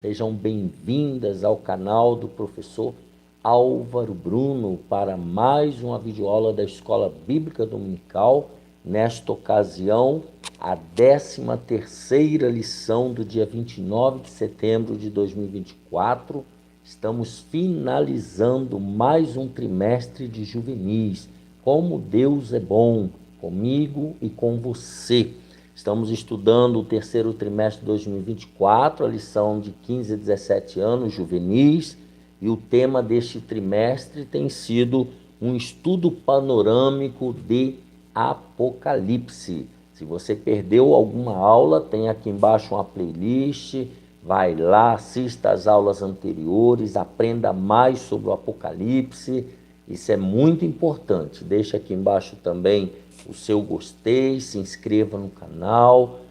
Sejam bem-vindas ao canal do professor Álvaro Bruno para mais uma videoaula da Escola Bíblica Dominical. Nesta ocasião, a 13ª lição do dia 29 de setembro de 2024. Estamos finalizando mais um trimestre de juvenis. Como Deus é bom comigo e com você. Estamos estudando o terceiro trimestre de 2024, a lição de 15 a 17 anos, juvenis, e o tema deste trimestre tem sido um estudo panorâmico de Apocalipse. Se você perdeu alguma aula, tem aqui embaixo uma playlist, vai lá, assista às aulas anteriores, aprenda mais sobre o Apocalipse, isso é muito importante. Deixa aqui embaixo também o seu gostei, se inscreva no canal,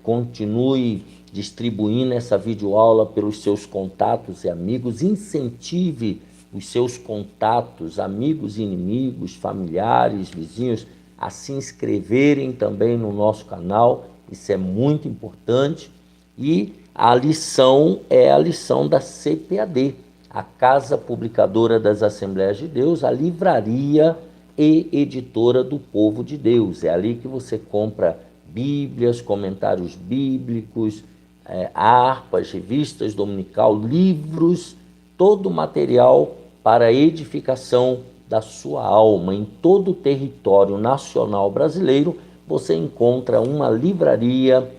continue distribuindo essa videoaula pelos seus contatos e amigos, incentive os seus contatos, amigos e inimigos, familiares, vizinhos, a se inscreverem também no nosso canal, isso é muito importante. E a lição é a lição da CPAD, a Casa Publicadora das Assembleias de Deus, a livraria e editora do Povo de Deus. É ali que você compra bíblias, comentários bíblicos, harpas, revistas dominical, livros, todo o material para a edificação da sua alma. Em todo o território nacional brasileiro, você encontra uma livraria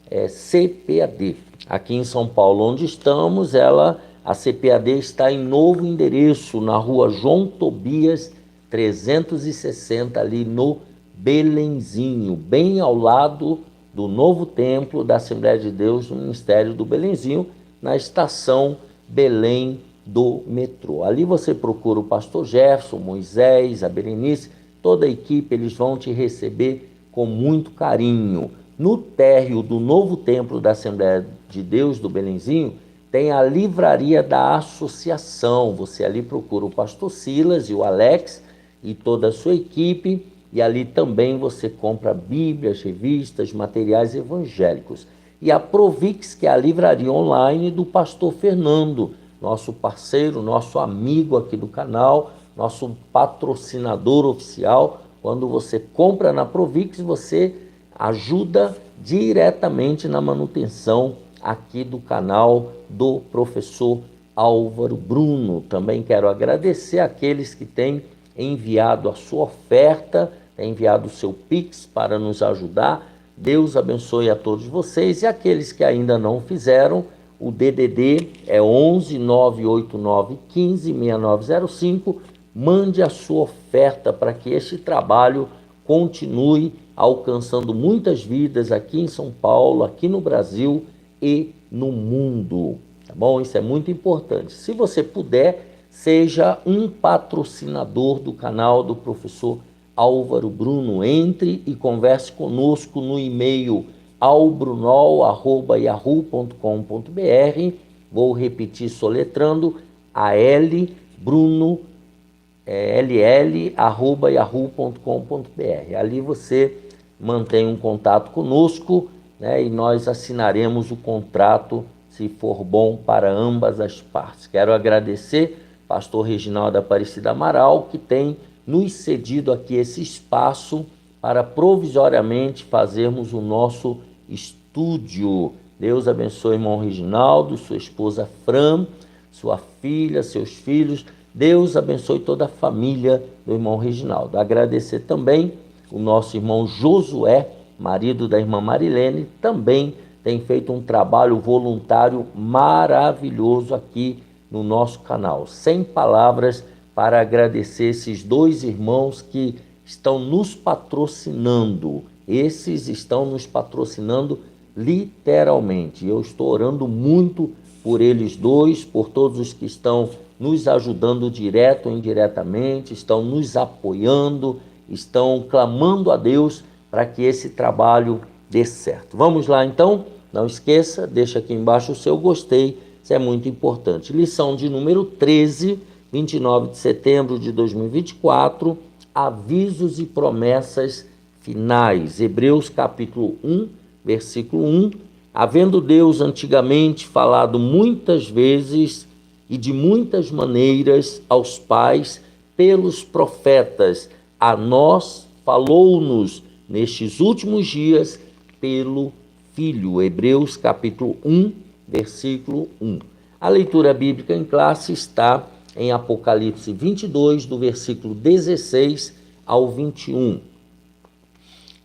CPAD. Aqui em São Paulo, onde estamos, a CPAD está em novo endereço, na rua João Tobias 360, ali no Belenzinho, bem ao lado do novo templo da Assembleia de Deus, no Ministério do Belenzinho, na estação Belém do metrô. Ali você procura o pastor Jefferson, Moisés, a Berenice, toda a equipe, eles vão te receber com muito carinho. No térreo do novo templo da Assembleia de Deus do Belenzinho, tem a livraria da associação. Você ali procura o pastor Silas e o Alex e toda a sua equipe, e ali também você compra bíblias, revistas, materiais evangélicos. E a Provix, que é a livraria online do pastor Fernando, nosso parceiro, nosso amigo aqui do canal, nosso patrocinador oficial. Quando você compra na Provix, você ajuda diretamente na manutenção aqui do canal do professor Álvaro Bruno. Também quero agradecer àqueles que têm enviado a sua oferta, têm enviado o seu Pix para nos ajudar. Deus abençoe a todos vocês, e aqueles que ainda não fizeram, o DDD é 11 989 15 6905. Mande a sua oferta para que este trabalho continue alcançando muitas vidas aqui em São Paulo, aqui no Brasil e no mundo, tá bom? Isso é muito importante. Se você puder, seja um patrocinador do canal do professor Álvaro Bruno. Entre e converse conosco no e-mail albrunol@yahoo.com.br. Vou repetir soletrando: ll@yahoo.com.br. Ali você mantém um contato conosco, né, e nós assinaremos o contrato se for bom para ambas as partes. Quero agradecer pastor Reginaldo Aparecida Amaral, que tem nos cedido aqui esse espaço para provisoriamente fazermos o nosso estúdio. Deus abençoe o irmão Reginaldo, sua esposa Fran, sua filha, seus filhos. Deus abençoe toda a família do irmão Reginaldo. Agradecer também o nosso irmão Josué, marido da irmã Marilene, também tem feito um trabalho voluntário maravilhoso aqui no nosso canal. Sem palavras para agradecer esses dois irmãos que estão nos patrocinando. Esses estão nos patrocinando literalmente. Eu estou orando muito por eles dois, por todos os que estão nos ajudando direto ou indiretamente, estão nos apoiando, estão clamando a Deus para que esse trabalho dê certo. Vamos lá então? Não esqueça, deixa aqui embaixo o seu gostei, isso é muito importante. Lição de número 13, 29 de setembro de 2024, avisos e promessas finais. Hebreus capítulo 1, versículo 1, Havendo Deus antigamente falado muitas vezes e de muitas maneiras aos pais pelos profetas, a nós falou-nos nestes últimos dias pelo Filho. Hebreus capítulo 1, versículo 1. A leitura bíblica em classe está em Apocalipse 22, do versículo 16 ao 21.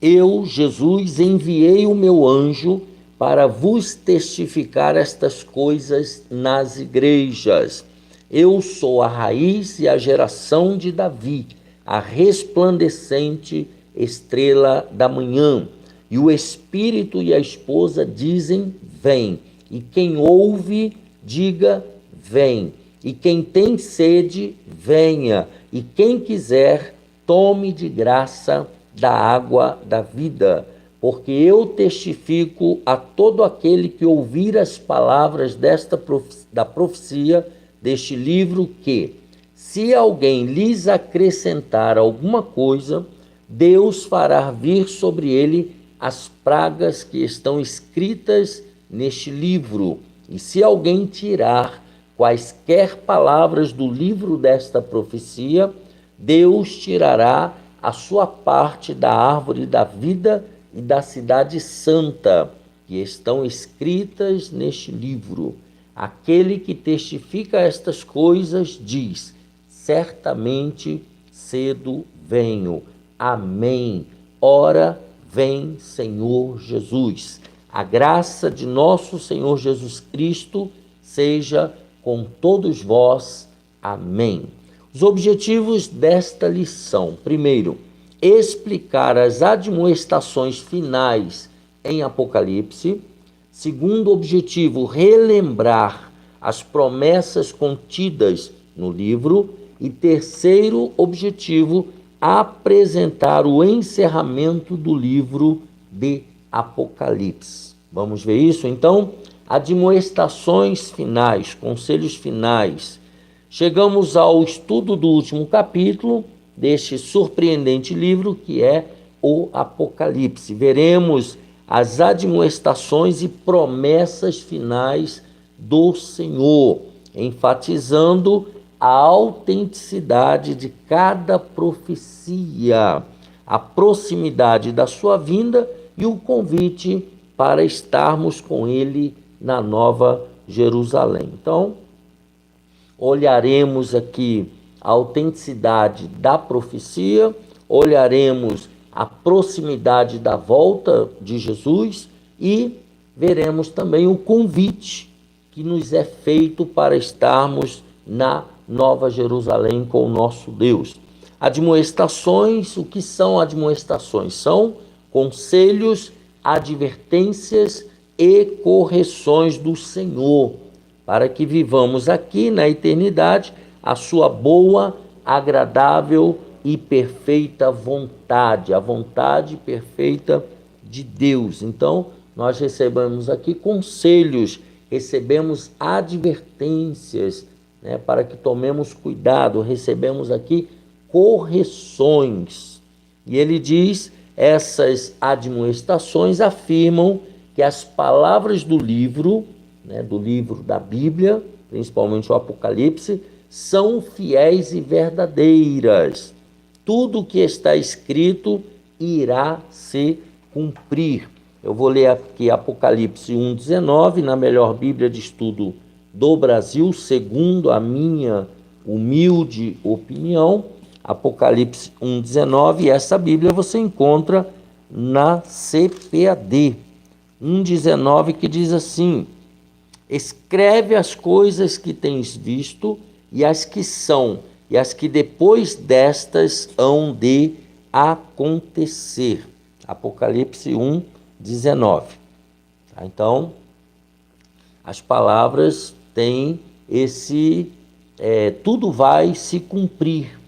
Eu, Jesus, enviei o meu anjo para vos testificar estas coisas nas igrejas. Eu sou a raiz e a geração de Davi, a resplandecente estrela da manhã. E o Espírito e a esposa dizem, vem. E quem ouve, diga, vem. E quem tem sede, venha. E quem quiser, tome de graça da água da vida. Porque eu testifico a todo aquele que ouvir as palavras da profecia deste livro que, se alguém lhes acrescentar alguma coisa, Deus fará vir sobre ele as pragas que estão escritas neste livro. E se alguém tirar quaisquer palavras do livro desta profecia, Deus tirará a sua parte da árvore da vida e da cidade santa, que estão escritas neste livro. Aquele que testifica estas coisas diz, certamente cedo venho. Amém. Ora, vem, Senhor Jesus. A graça de nosso Senhor Jesus Cristo seja com todos vós. Amém. Os objetivos desta lição. Primeiro, explicar as admoestações finais em Apocalipse. Segundo objetivo, relembrar as promessas contidas no livro. E terceiro objetivo, apresentar o encerramento do livro de Apocalipse. Vamos ver isso? Então, admoestações finais, conselhos finais. Chegamos ao estudo do último capítulo deste surpreendente livro que é o Apocalipse. Veremos as admoestações e promessas finais do Senhor, enfatizando a autenticidade de cada profecia, a proximidade da sua vinda e o convite para estarmos com ele na Nova Jerusalém. Então, olharemos aqui a autenticidade da profecia, olharemos a proximidade da volta de Jesus e veremos também o convite que nos é feito para estarmos na Nova Jerusalém com o nosso Deus. Admoestações, o que são admoestações? São conselhos, advertências e correções do Senhor, para que vivamos aqui na eternidade a sua boa, agradável e perfeita vontade, a vontade perfeita de Deus. Então, nós recebemos aqui conselhos, recebemos advertências, para que tomemos cuidado, recebemos aqui correções. E ele diz, essas admoestações afirmam que as palavras do livro da Bíblia, principalmente o Apocalipse, são fiéis e verdadeiras. Tudo o que está escrito irá se cumprir. Eu vou ler aqui Apocalipse 1,19, na melhor Bíblia de estudo do Brasil, segundo a minha humilde opinião. Apocalipse 1,19, e essa Bíblia você encontra na CPAD 1,19, que diz assim: escreve as coisas que tens visto e as que são, e as que depois destas hão de acontecer. Apocalipse 1,19. Então, as palavras têm esse, tudo vai se cumprir.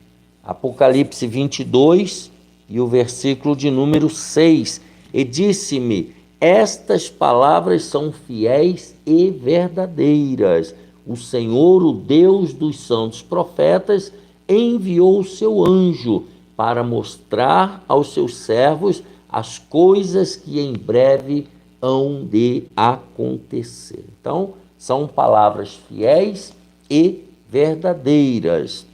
Apocalipse 22 e o versículo de número 6. E disse-me, estas palavras são fiéis e verdadeiras. O Senhor, o Deus dos santos profetas, enviou o seu anjo para mostrar aos seus servos as coisas que em breve hão de acontecer. Então, são palavras fiéis e verdadeiras,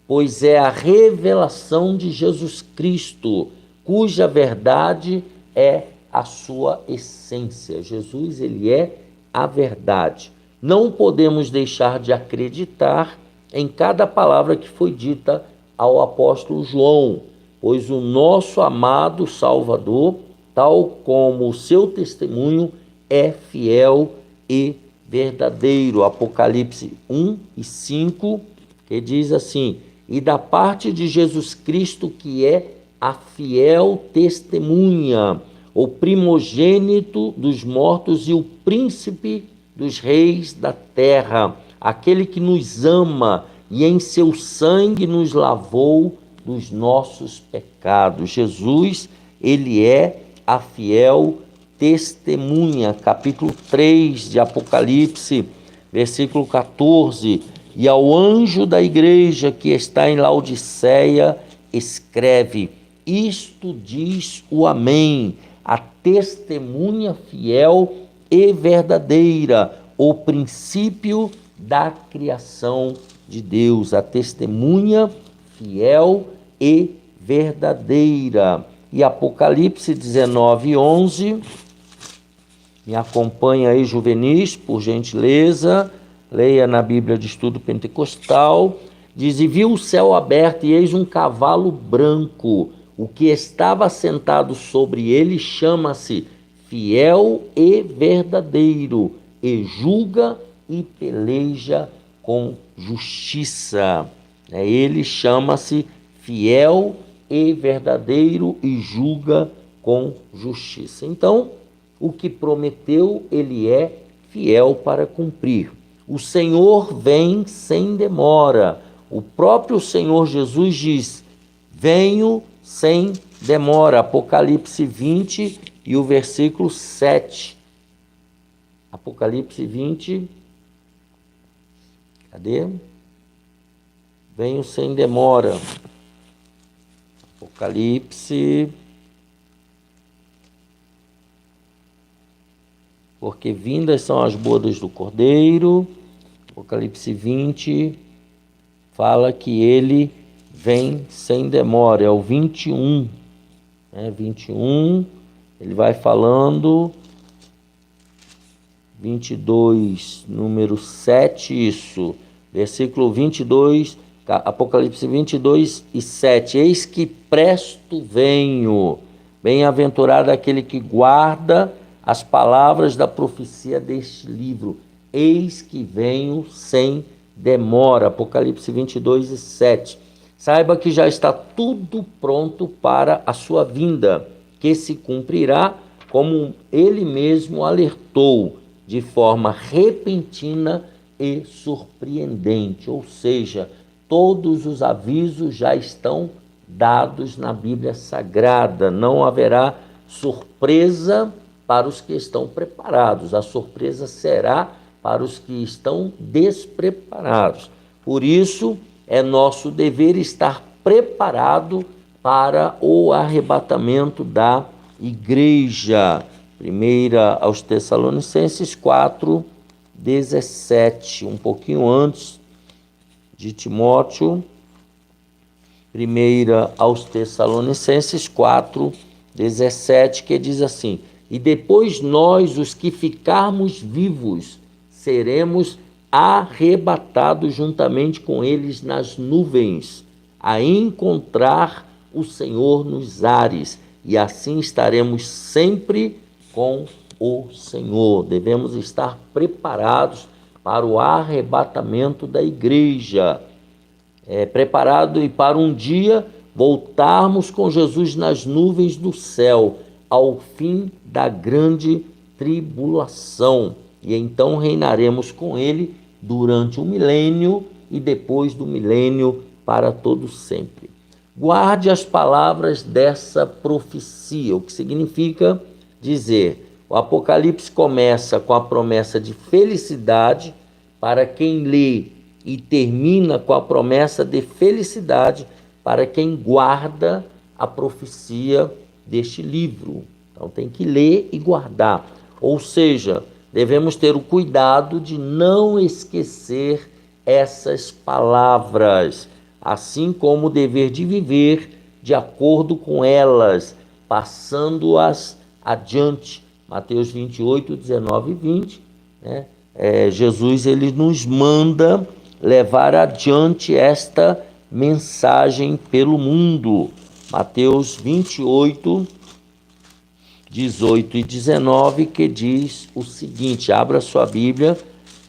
pois é a revelação de Jesus Cristo, cuja verdade é a sua essência. Jesus, ele é a verdade. Não podemos deixar de acreditar em cada palavra que foi dita ao apóstolo João, pois o nosso amado Salvador, tal como o seu testemunho, é fiel e verdadeiro. Apocalipse 1:5, que diz assim: e da parte de Jesus Cristo, que é a fiel testemunha, o primogênito dos mortos e o príncipe dos reis da terra, aquele que nos ama e em seu sangue nos lavou dos nossos pecados. Jesus, ele é a fiel testemunha. Capítulo 3 de Apocalipse, versículo 14. E ao anjo da igreja que está em Laodiceia, escreve: isto diz o Amém, a testemunha fiel e verdadeira, o princípio da criação de Deus, a testemunha fiel e verdadeira. E Apocalipse 19:11, me acompanha aí, juvenis, por gentileza, leia na Bíblia de Estudo Pentecostal, diz: e viu o céu aberto, e eis um cavalo branco, o que estava sentado sobre ele chama-se Fiel e Verdadeiro, e julga e peleja com justiça. Ele chama-se Fiel e Verdadeiro e julga com justiça. Então, o que prometeu, ele é fiel para cumprir. O Senhor vem sem demora. O próprio Senhor Jesus diz: venho sem demora. Apocalipse 20 e o versículo 7. Apocalipse 20. Cadê? Venho sem demora. Apocalipse. Porque vindas são as bodas do Cordeiro. Apocalipse 20 fala que ele vem sem demora. É o 21. 21, ele vai falando. 22, número 7, isso. Versículo 22, Apocalipse 22 e 7. Eis que presto venho. Bem-aventurado aquele que guarda as palavras da profecia deste livro. Eis que venho sem demora. Apocalipse 22 e 7. Saiba que já está tudo pronto para a sua vinda, que se cumprirá como ele mesmo alertou, de forma repentina e surpreendente. Ou seja, todos os avisos já estão dados na Bíblia Sagrada. Não haverá surpresa para os que estão preparados. A surpresa será para os que estão despreparados. Por isso, é nosso dever estar preparado para o arrebatamento da igreja. Primeira aos Tessalonicenses 4:17, um pouquinho antes de Timóteo. Primeira aos Tessalonicenses 4:17, que diz assim: e depois nós, os que ficarmos vivos, seremos arrebatados juntamente com eles nas nuvens, a encontrar o Senhor nos ares, e assim estaremos sempre com o Senhor. Devemos estar preparados para o arrebatamento da igreja, preparado e para um dia voltarmos com Jesus nas nuvens do céu, ao fim da grande tribulação, e então reinaremos com ele durante o milênio e depois do milênio para todo sempre. Guarde as palavras dessa profecia, o que significa dizer, o Apocalipse começa com a promessa de felicidade para quem lê e termina com a promessa de felicidade para quem guarda a profecia deste livro. Então tem que ler e guardar. Ou seja, devemos ter o cuidado de não esquecer essas palavras, assim como o dever de viver de acordo com elas, passando-as adiante. Mateus 28, 19 e 20, né? Jesus ele nos manda levar adiante esta mensagem pelo mundo. Mateus 28, 18 e 19, que diz o seguinte, abra sua Bíblia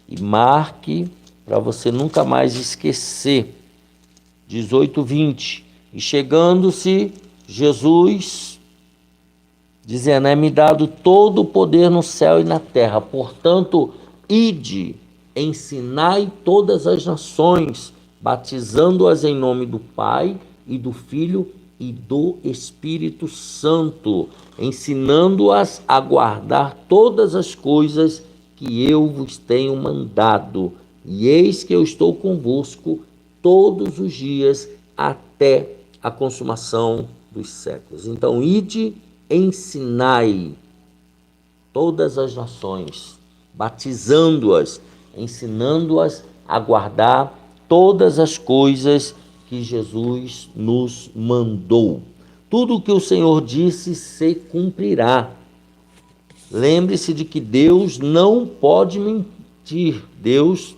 e marque para você nunca mais esquecer. 18, 20. E chegando-se Jesus, dizendo, é-me dado todo o poder no céu e na terra, portanto, ide, ensinai todas as nações, batizando-as em nome do Pai e do Filho e do Espírito Santo, ensinando-as a guardar todas as coisas que eu vos tenho mandado. E eis que eu estou convosco todos os dias até a consumação dos séculos. Então, ide, ensinai todas as nações, batizando-as, ensinando-as a guardar todas as coisas que Jesus nos mandou. Tudo o que o Senhor disse se cumprirá. Lembre-se de que Deus não pode mentir. Deus,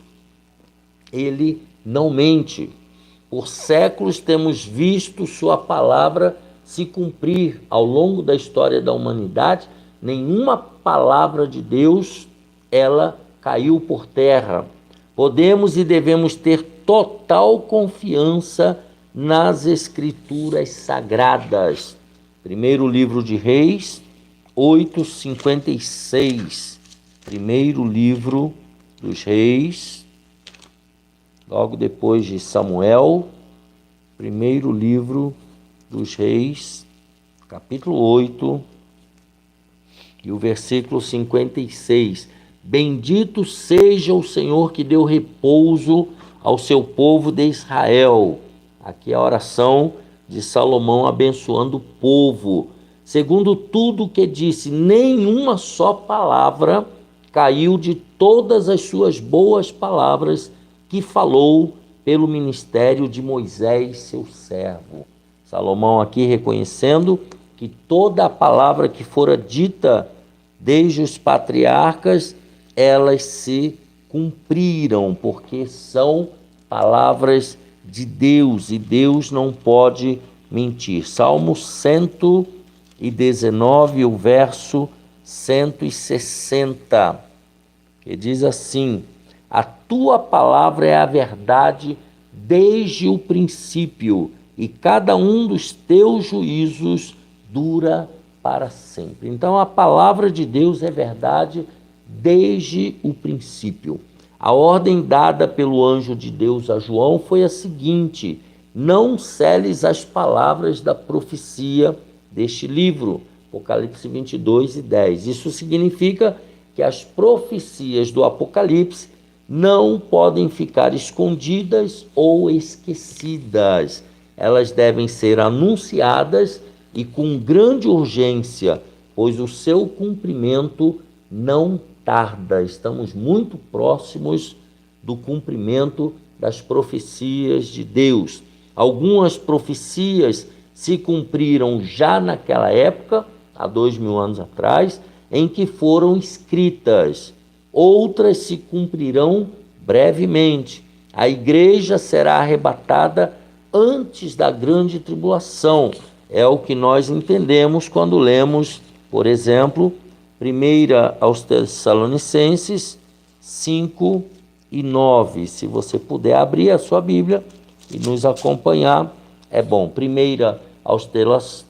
ele não mente. Por séculos temos visto sua palavra se cumprir ao longo da história da humanidade. Nenhuma palavra de Deus, ela caiu por terra. Podemos e devemos ter total confiança nas Escrituras Sagradas. Primeiro livro de Reis, 8:56. Primeiro livro dos Reis, logo depois de Samuel, primeiro livro dos Reis, capítulo 8, e o versículo 56. Bendito seja o Senhor que deu repouso ao seu povo de Israel. Aqui é a oração de Salomão abençoando o povo. Segundo tudo que disse, nenhuma só palavra caiu de todas as suas boas palavras que falou pelo ministério de Moisés, seu servo. Salomão aqui reconhecendo que toda a palavra que fora dita desde os patriarcas, elas se cumpriram, porque são palavras de Deus, e Deus não pode mentir. Salmo 119, o verso 160, que diz assim, a tua palavra é a verdade desde o princípio, e cada um dos teus juízos dura para sempre. Então, a palavra de Deus é verdade desde o princípio. A ordem dada pelo anjo de Deus a João foi a seguinte: não celes as palavras da profecia deste livro, Apocalipse 22 e 10. Isso significa que as profecias do Apocalipse não podem ficar escondidas ou esquecidas. Elas devem ser anunciadas e com grande urgência, pois o seu cumprimento não tarda. Estamos muito próximos do cumprimento das profecias de Deus. Algumas profecias se cumpriram já naquela época, há 2000 anos atrás, em que foram escritas. Outras se cumprirão brevemente. A igreja será arrebatada antes da grande tribulação. É o que nós entendemos quando lemos, por exemplo, 1 aos Tessalonicenses 5 e 9. Se você puder abrir a sua Bíblia e nos acompanhar, é bom. 1 aos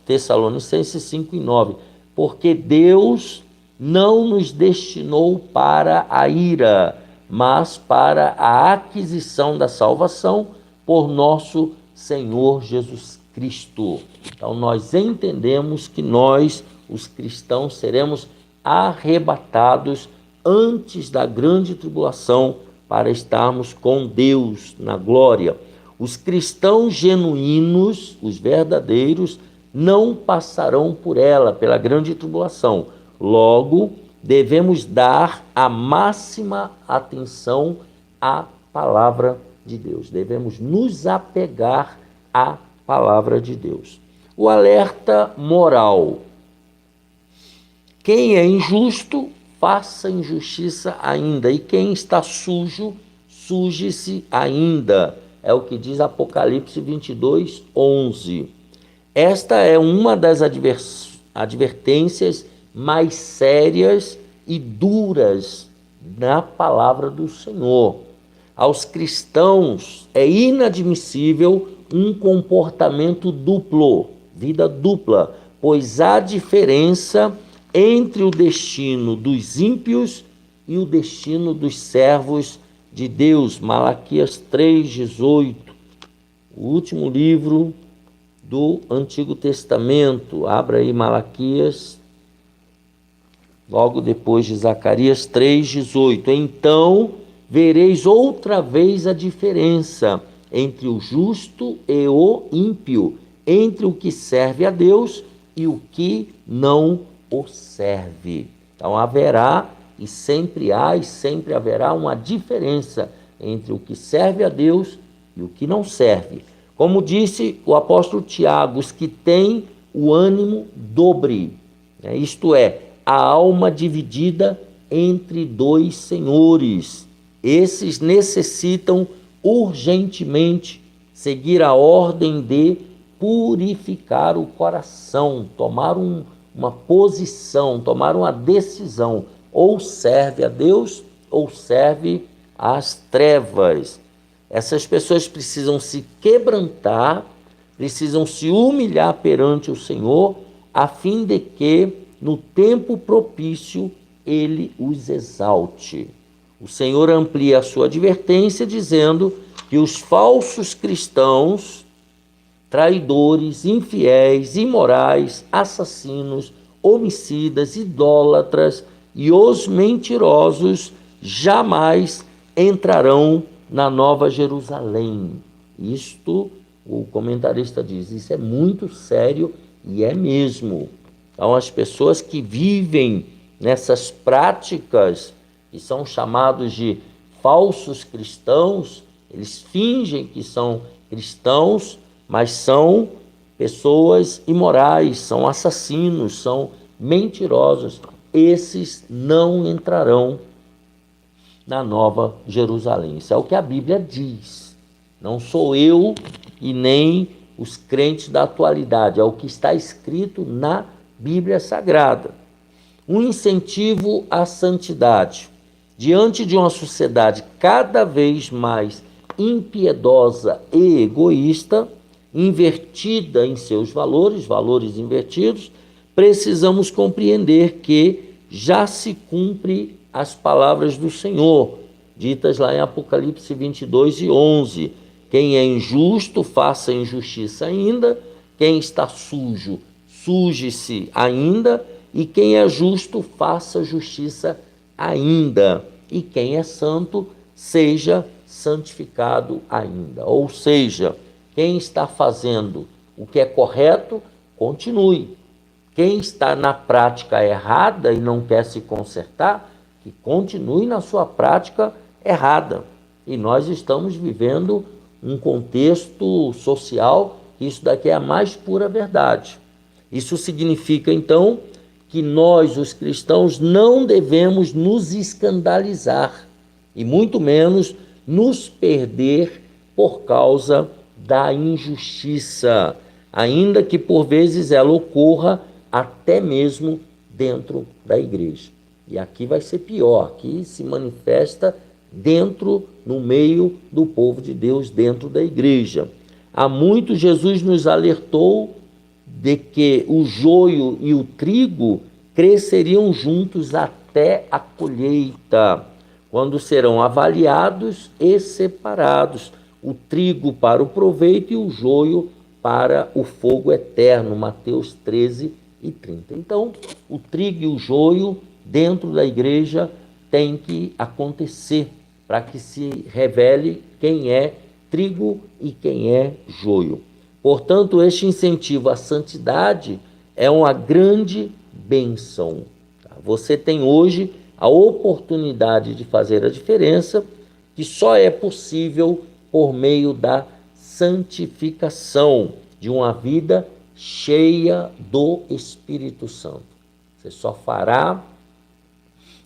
Tessalonicenses 5 e 9. Porque Deus não nos destinou para a ira, mas para a aquisição da salvação por nosso Senhor Jesus Cristo. Então, nós entendemos que nós, os cristãos, seremos arrebatados antes da grande tribulação para estarmos com Deus na glória. Os cristãos genuínos, os verdadeiros, não passarão por ela, pela grande tribulação. Logo, devemos dar a máxima atenção à palavra de Deus. Devemos nos apegar à palavra de Deus. O alerta moral. Quem é injusto, faça injustiça ainda. E quem está sujo, suje-se ainda. É o que diz Apocalipse 22, 11. Esta é uma das advertências mais sérias e duras na palavra do Senhor. Aos cristãos é inadmissível um comportamento duplo, vida dupla, pois há diferença entre o destino dos ímpios e o destino dos servos de Deus. Malaquias 3:18, o último livro do Antigo Testamento. Abra aí Malaquias, logo depois de Zacarias 3:18. Então vereis outra vez a diferença entre o justo e o ímpio, entre o que serve a Deus e o que não o serve. Então haverá, e sempre há e sempre haverá uma diferença entre o que serve a Deus e o que não serve. Como disse o apóstolo Tiago, os que têm o ânimo dobre, isto é, a alma dividida entre dois senhores. Esses necessitam urgentemente seguir a ordem de purificar o coração, tomar uma posição, tomar uma decisão. Ou serve a Deus ou serve às trevas. Essas pessoas precisam se quebrantar, precisam se humilhar perante o Senhor, a fim de que, no tempo propício, Ele os exalte. O Senhor amplia a sua advertência, dizendo que os falsos cristãos, traidores, infiéis, imorais, assassinos, homicidas, idólatras e os mentirosos jamais entrarão na Nova Jerusalém. Isto, o comentarista diz, isso é muito sério e é mesmo. Então, as pessoas que vivem nessas práticas, que são chamados de falsos cristãos, eles fingem que são cristãos, mas são pessoas imorais, são assassinos, são mentirosos. Esses não entrarão na Nova Jerusalém. Isso é o que a Bíblia diz. Não sou eu e nem os crentes da atualidade, é o que está escrito na Bíblia Sagrada. Um incentivo à santidade. Diante de uma sociedade cada vez mais impiedosa e egoísta, invertida em seus valores invertidos, precisamos compreender que já se cumpre as palavras do Senhor, ditas lá em Apocalipse 22:11. Quem é injusto, faça injustiça ainda. Quem está sujo, suje-se ainda. E quem é justo, faça justiça ainda. E quem é santo, seja santificado ainda. Ou seja, quem está fazendo o que é correto, continue. Quem está na prática errada e não quer se consertar, que continue na sua prática errada. E nós estamos vivendo um contexto social, isso daqui é a mais pura verdade. Isso significa, então, que nós, os cristãos, não devemos nos escandalizar e muito menos nos perder por causa da injustiça, ainda que por vezes ela ocorra até mesmo dentro da igreja. E aqui vai ser pior, aqui se manifesta dentro, no meio do povo de Deus, dentro da igreja. Há muito Jesus nos alertou de que o joio e o trigo cresceriam juntos até a colheita, quando serão avaliados e separados, o trigo para o proveito e o joio para o fogo eterno, Mateus 13:30. Então, o trigo e o joio dentro da igreja tem que acontecer para que se revele quem é trigo e quem é joio. Portanto, este incentivo à santidade é uma grande bênção. Tá? Você tem hoje a oportunidade de fazer a diferença, que só é possível por meio da santificação, de uma vida cheia do Espírito Santo.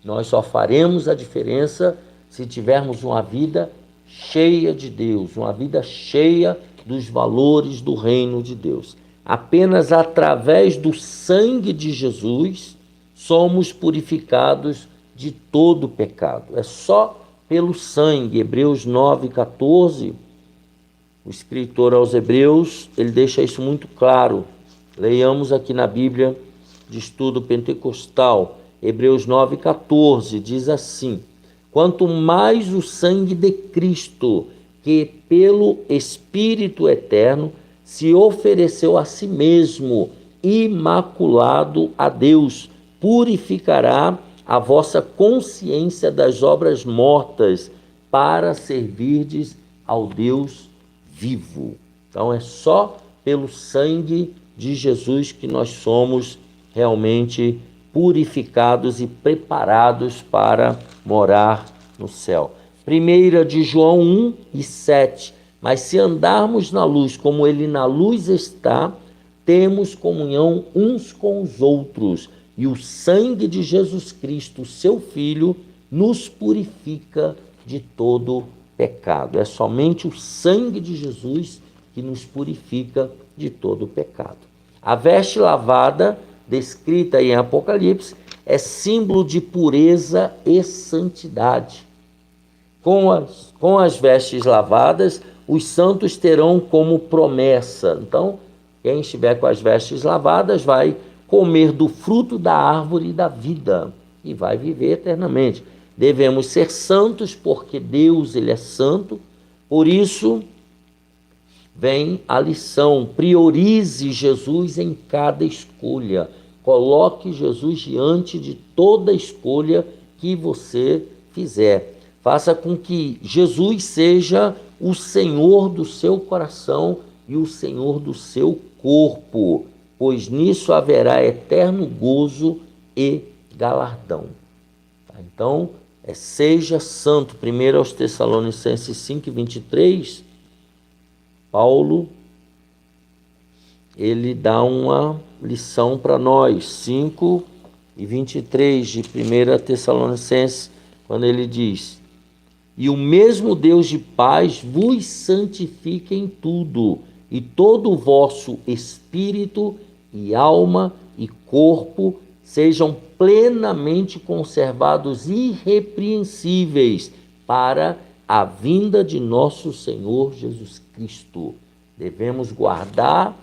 Nós só faremos a diferença se tivermos uma vida cheia de Deus, uma vida cheia dos valores do reino de Deus. Apenas através do sangue de Jesus somos purificados de todo pecado. É só pelo sangue. Hebreus 9:14, o escritor aos Hebreus, ele deixa isso muito claro. Leiamos aqui na Bíblia de Estudo Pentecostal, Hebreus 9:14, diz assim: quanto mais o sangue de Cristo, que pelo Espírito eterno se ofereceu a si mesmo, imaculado a Deus, purificará a vossa consciência das obras mortas, para servirdes ao Deus vivo. Então é só pelo sangue de Jesus que nós somos realmente purificados e preparados para morar no céu. 1 de João 1:7. Mas se andarmos na luz como ele na luz está, temos comunhão uns com os outros, e o sangue de Jesus Cristo, seu Filho, nos purifica de todo pecado. É somente o sangue de Jesus que nos purifica de todo pecado. A veste lavada, descrita em Apocalipse, é símbolo de pureza e santidade. Com as vestes lavadas, os santos terão como promessa. Então, quem estiver com as vestes lavadas vai comer do fruto da árvore da vida e vai viver eternamente. Devemos ser santos porque Deus, ele é santo. Por isso, vem a lição: priorize Jesus em cada escolha. Coloque Jesus diante de toda escolha que você fizer. Faça com que Jesus seja o Senhor do seu coração e o Senhor do seu corpo, pois nisso haverá eterno gozo e galardão. Então, seja santo. 1 aos Tessalonicenses 5:23, Paulo, ele dá uma lição para nós. 5:23 de 1 Tessalonicenses, quando ele diz: e o mesmo Deus de paz vos santifique em tudo, e todo o vosso espírito e alma e corpo sejam plenamente conservados irrepreensíveis para a vinda de nosso Senhor Jesus Cristo. Devemos guardar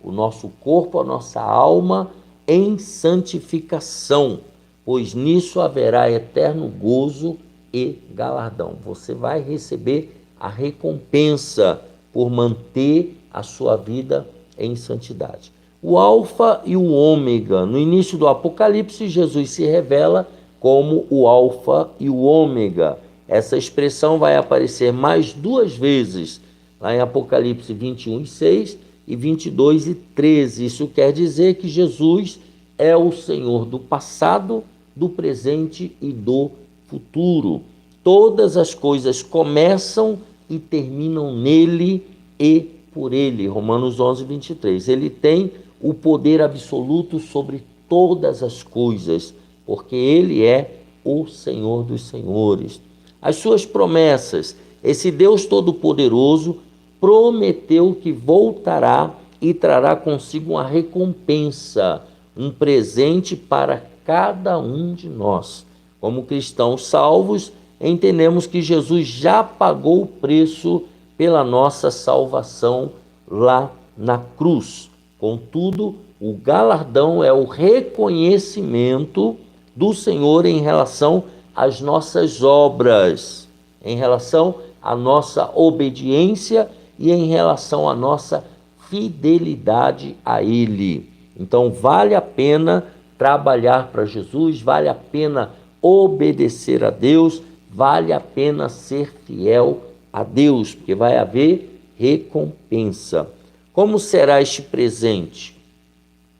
o nosso corpo, a nossa alma em santificação, pois nisso haverá eterno gozo e galardão. Você vai receber a recompensa por manter a sua vida em santidade. O alfa e o ômega. No início do Apocalipse, Jesus se revela como o alfa e o ômega. Essa expressão vai aparecer mais duas vezes, lá em Apocalipse 21:6 e 22:13. Isso quer dizer que Jesus é o Senhor do passado, do presente e do futuro. Todas as coisas começam e terminam nele e por ele. Romanos 11:23. Ele tem o poder absoluto sobre todas as coisas, porque ele é o Senhor dos senhores. As suas promessas: esse Deus Todo-Poderoso prometeu que voltará e trará consigo uma recompensa, um presente para cada um de nós. Como cristãos salvos, entendemos que Jesus já pagou o preço pela nossa salvação lá na cruz. Contudo, o galardão é o reconhecimento do Senhor em relação às nossas obras, em relação à nossa obediência e em relação à nossa fidelidade a Ele. Então, vale a pena trabalhar para Jesus, vale a pena obedecer a Deus, vale a pena ser fiel a Deus, porque vai haver recompensa. Como será este presente?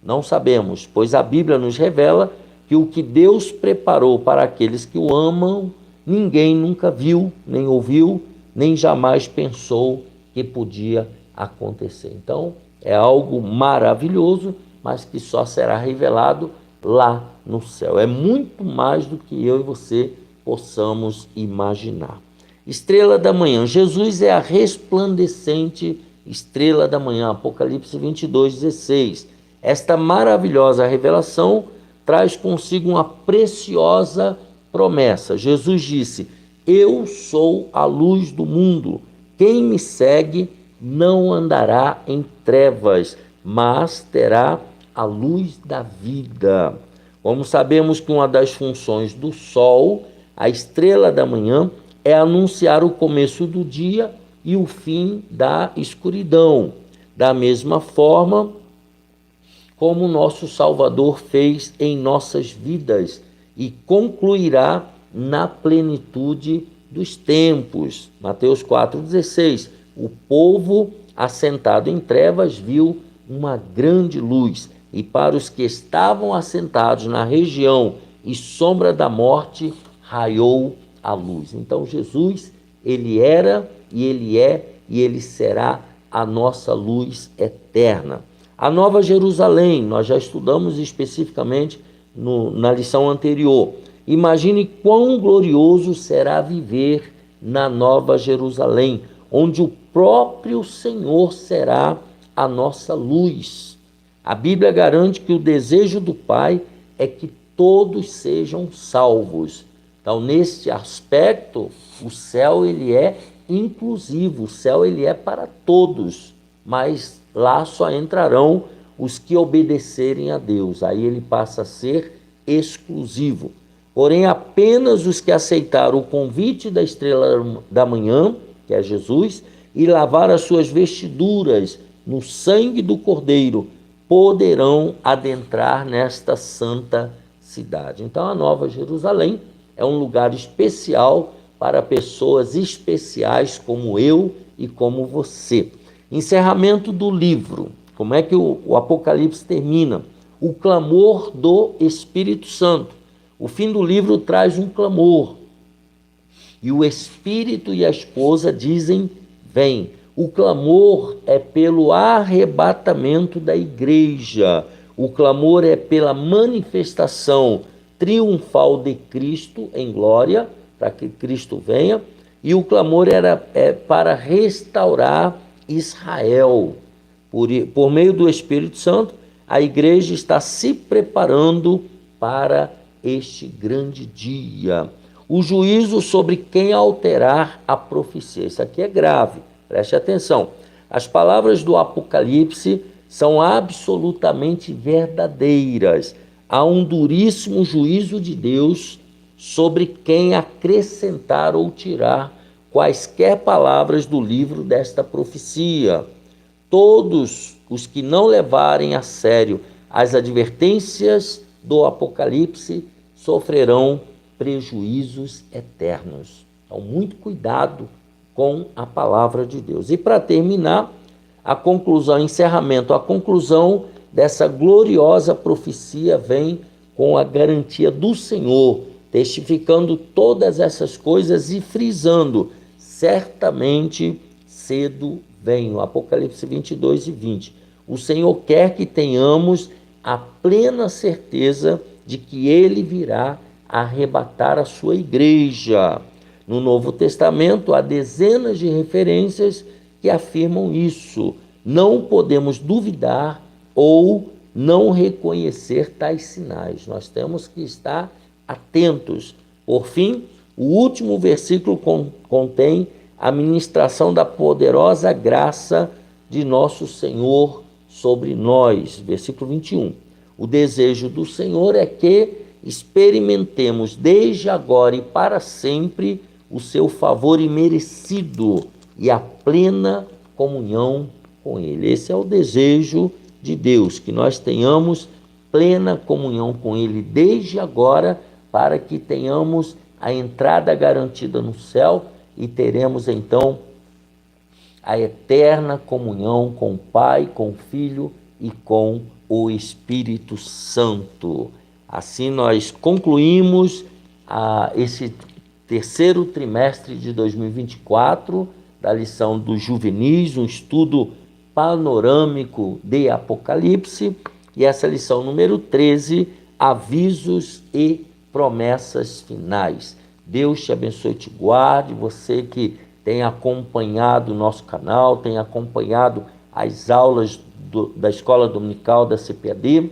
Não sabemos, pois a Bíblia nos revela que o que Deus preparou para aqueles que o amam, ninguém nunca viu, nem ouviu, nem jamais pensou que podia acontecer. Então, é algo maravilhoso, mas que só será revelado lá no céu. É muito mais do que eu e você possamos imaginar. Estrela da manhã. Jesus é a resplandecente estrela da manhã. Apocalipse 22:16. Esta maravilhosa revelação traz consigo uma preciosa promessa. Jesus disse: eu sou a luz do mundo. Quem me segue não andará em trevas, mas terá a luz da vida. Como sabemos que uma das funções do sol, a estrela da manhã, é anunciar o começo do dia e o fim da escuridão. Da mesma forma como nosso Salvador fez em nossas vidas e concluirá na plenitude dos tempos. Mateus 4,16. O povo assentado em trevas viu uma grande luz, e para os que estavam assentados na região e sombra da morte, raiou a luz. Então Jesus, ele era e ele é e ele será a nossa luz eterna. A Nova Jerusalém, nós já estudamos especificamente na lição anterior. Imagine quão glorioso será viver na Nova Jerusalém, onde o próprio Senhor será a nossa luz. A Bíblia garante que o desejo do Pai é que todos sejam salvos. Então, nesse aspecto, o céu ele é inclusivo, o céu ele é para todos, mas lá só entrarão os que obedecerem a Deus. Aí ele passa a ser exclusivo. Porém, apenas os que aceitaram o convite da estrela da manhã, que é Jesus, e lavar as suas vestiduras no sangue do Cordeiro, poderão adentrar nesta santa cidade. Então, a Nova Jerusalém é um lugar especial para pessoas especiais como eu e como você. Encerramento do livro. Como é que o Apocalipse termina? O clamor do Espírito Santo. O fim do livro traz um clamor. E o Espírito e a esposa dizem: vem. O clamor é pelo arrebatamento da igreja. O clamor é pela manifestação triunfal de Cristo em glória, para que Cristo venha. E o clamor é para restaurar Israel. Por meio do Espírito Santo, a igreja está se preparando para este grande dia. O juízo sobre quem alterar a profecia. Isso aqui é grave, preste atenção. As palavras do Apocalipse são absolutamente verdadeiras. Há um duríssimo juízo de Deus sobre quem acrescentar ou tirar quaisquer palavras do livro desta profecia. Todos os que não levarem a sério as advertências do Apocalipse sofrerão prejuízos eternos. Então, muito cuidado com a palavra de Deus. E para terminar, a conclusão, encerramento, a conclusão dessa gloriosa profecia vem com a garantia do Senhor, testificando todas essas coisas e frisando: certamente cedo venho. Apocalipse 22:20. O Senhor quer que tenhamos a plena certeza de que Ele virá arrebatar a sua igreja. No Novo Testamento há dezenas de referências que afirmam isso. Não podemos duvidar ou não reconhecer tais sinais. Nós temos que estar atentos. Por fim, o último versículo contém a ministração da poderosa graça de nosso Senhor sobre nós. Versículo 21. O desejo do Senhor é que experimentemos desde agora e para sempre o seu favor imerecido e a plena comunhão com Ele. Esse é o desejo de Deus, que nós tenhamos plena comunhão com Ele desde agora, para que tenhamos a entrada garantida no céu e teremos então a eterna comunhão com o Pai, com o Filho e com o Espírito Santo. Assim nós concluímos esse terceiro trimestre de 2024 da lição dos juvenis, um estudo panorâmico de Apocalipse, e essa lição número 13, avisos e promessas finais. Deus te abençoe e te guarde, você que tem acompanhado o nosso canal, tem acompanhado as aulas da Escola Dominical da CPAD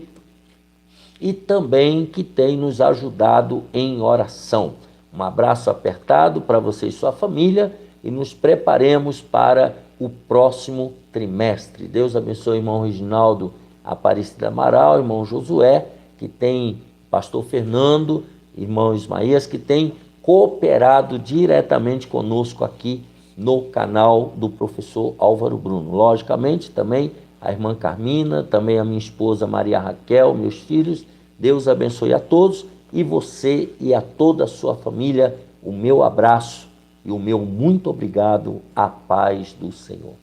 e também que tem nos ajudado em oração. Um abraço apertado para você e sua família e nos preparemos para o próximo trimestre. Deus abençoe o irmão Reginaldo Aparecida Amaral, irmão Josué, que tem pastor Fernando, irmão Ismaías, que tem cooperado diretamente conosco aqui no canal do professor Álvaro Bruno. Logicamente, também a irmã Carmina, também a minha esposa Maria Raquel, meus filhos. Deus abençoe a todos e você e a toda a sua família. O meu abraço e o meu muito obrigado. A paz do Senhor.